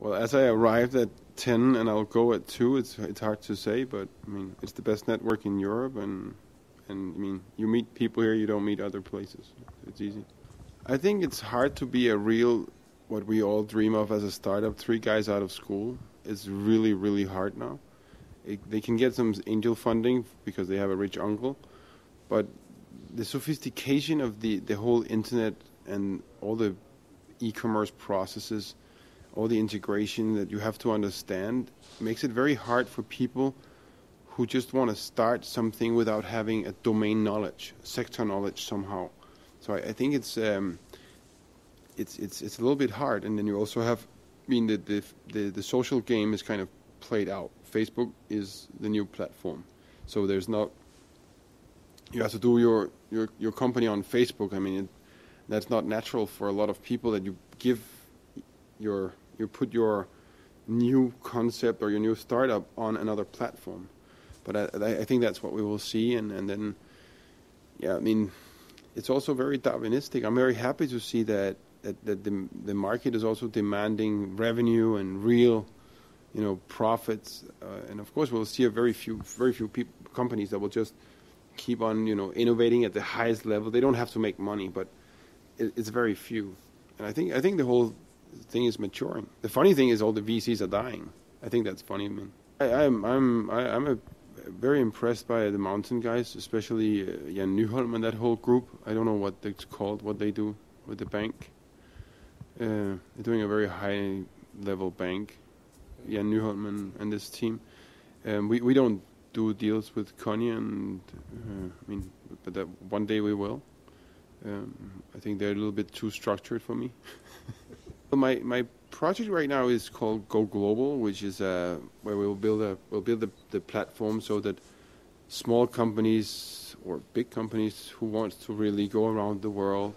Well, as I arrived at 10 and I'll go at 2, it's hard to say, but I mean, it's the best network in Europe, and I mean, you meet people here you don't meet other places. It's easy. I think it's hard to be a real, what we all dream of as a startup, 3 guys out of school. It's really, really hard now. They can get some angel funding because they have a rich uncle, but the sophistication of the whole internet and all the e-commerce processes, all the integration that you have to understand, makes it very hard for people who just want to start something without having a domain knowledge, sector knowledge somehow. So I think it's a little bit hard. And then you also have, I mean, the social game is kind of played out. Facebook is the new platform, so there's not. You have to do your company on Facebook. I mean, that's not natural for a lot of people that you give you put your new concept or your new startup on another platform. But I think that's what we will see, and then, yeah, I mean, it's also very Darwinistic. I'm very happy to see that the market is also demanding revenue and real, profits, and of course we'll see very few companies that will just keep on, innovating at the highest level. They don't have to make money, but it's very few, and I think the whole thing is maturing. The funny thing is all the VCs are dying. I think that's funny. I mean, I'm very impressed by the mountain guys, especially Jan Nyholm and that whole group. I don't know what it's called, what they do with the bank. They're doing a very high level bank. Jan Nyholm and this team. We don't do deals with Connie, and but that one day we will. I think they're a little bit too structured for me. My project right now is called Go Global, which is where we'll build the platform so that small companies or big companies who want to really go around the world,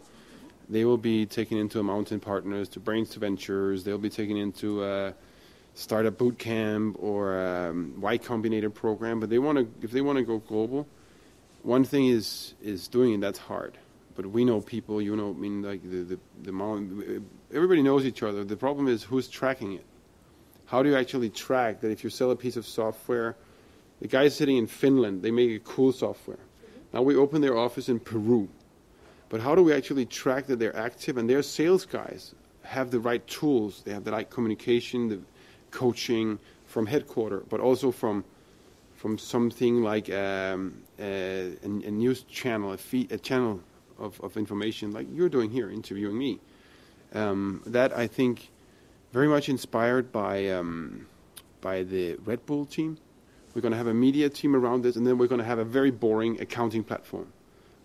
they will be taken into a Mountain Partners, to Brains to Ventures. They'll be taken into Startup Bootcamp or Y Combinator program. But if they want to go global, one thing is doing it. That's hard. But we know people, like everybody knows each other. The problem is who's tracking it. How do you actually track that if you sell a piece of software, the guy sitting in Finland, they make a cool software. Now we open their office in Peru. But how do we actually track that they're active and their sales guys have the right tools? They have the right communication, the coaching from headquarters, but also from something like a news channel, a channel of information like you're doing here, interviewing me. That I think very much inspired by the Red Bull team. We're going to have a media team around this, and then we're going to have a very boring accounting platform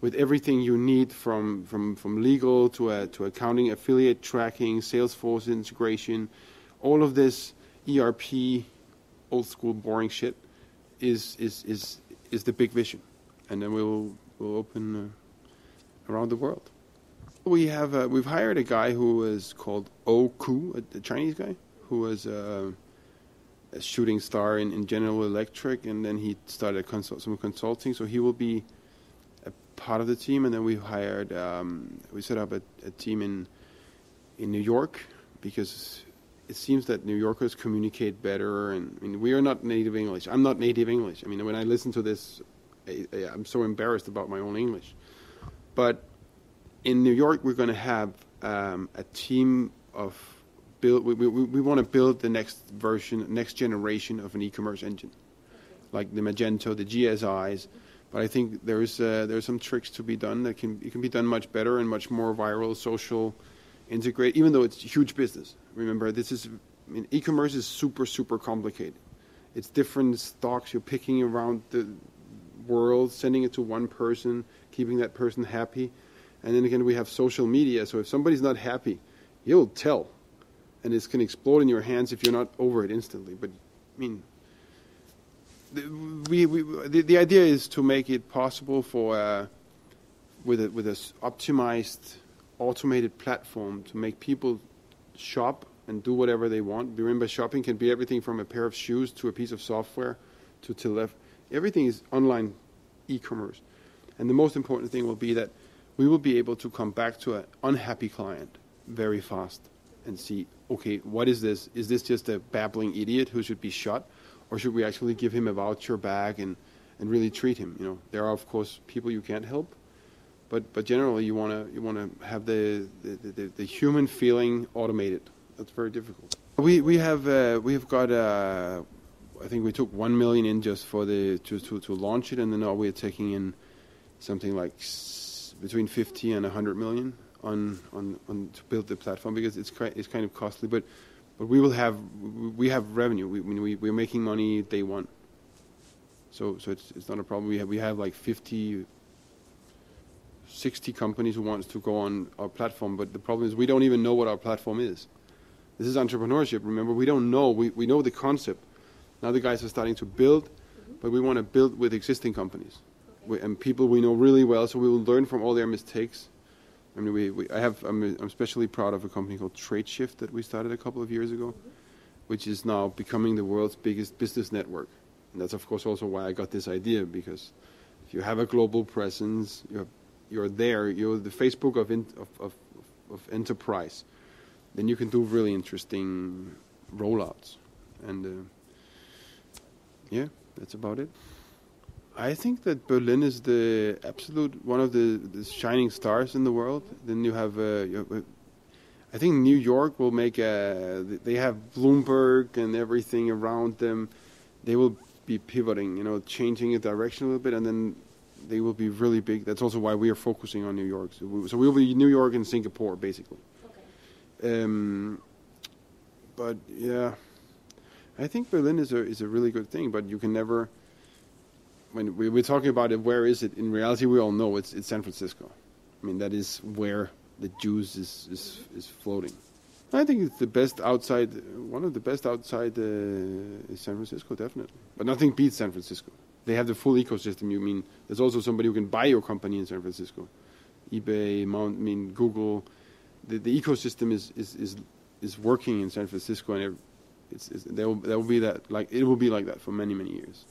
with everything you need from legal to accounting, affiliate tracking, Salesforce integration. All of this ERP, old school boring shit is the big vision, and then we'll open around the world. We've hired a guy who is called Ku, a Chinese guy who was a shooting star in General Electric, and then he started some consulting. So he will be a part of the team. And then we hired, we set up a team in New York, because it seems that New Yorkers communicate better. And I mean, we are not native English. I'm not native English. I mean, when I listen to this, I'm so embarrassed about my own English. But in New York, we're going to have a team of build. We want to build the next generation of an e-commerce engine, like the Magento, the GSIs. But I think there's some tricks to be done it can be done much better and much more viral, social, integrate. Even though it's huge business. Remember, e-commerce is super, super complicated. It's different stocks you're picking around the world, sending it to one person, keeping that person happy. And then again, we have social media. So if somebody's not happy, you'll tell. And it can explode in your hands if you're not over it instantly. But, I mean, the idea is to make it possible for, with a optimized, automated platform to make people shop and do whatever they want. Remember, shopping can be everything from a pair of shoes to a piece of software to everything is online e-commerce. And the most important thing will be that we will be able to come back to an unhappy client very fast. and see, okay, what is this? Is this just a babbling idiot who should be shot, or should we actually give him a voucher back and really treat him? You know, there are of course people you can't help, but generally you wanna have the human feeling automated. That's very difficult. We have got I think we took 1 million in just for to launch it, and then now we're taking in something like between 50 and 100 million on to build the platform, because it's kind of costly, but we have revenue. We're making money day one, so it's not a problem. We have like 50, 60 companies who wants to go on our platform, but the problem is we don't even know what our platform is. This is entrepreneurship. Remember, we don't know. We know the concept. Now the guys are starting to build, but we want to build with existing companies and people we know really well, so we will learn from all their mistakes. I mean, I'm especially proud of a company called TradeShift that we started a couple of years ago, which is now becoming the world's biggest business network. And that's of course also why I got this idea, because if you have a global presence, you're there, you're the Facebook of enterprise, then you can do really interesting rollouts. And yeah, that's about it. I think that Berlin is the absolute one of the shining stars in the world. Then you have, I think New York will make they have Bloomberg and everything around them. They will be pivoting, you know, changing a direction a little bit, and then they will be really big. That's also why we are focusing on New York. So we'll be New York and Singapore, basically. Okay. But yeah, I think Berlin is a really good thing, but you can never. When we're talking about it, where is it? In reality, we all know it's San Francisco. I mean, that is where the juice is floating. I think it's the best outside, one of the best outside is San Francisco, definitely. But nothing beats San Francisco. They have the full ecosystem. You mean there's also somebody who can buy your company in San Francisco, eBay, Google. The ecosystem is working in San Francisco, and there will be that, like it will be like that for many years.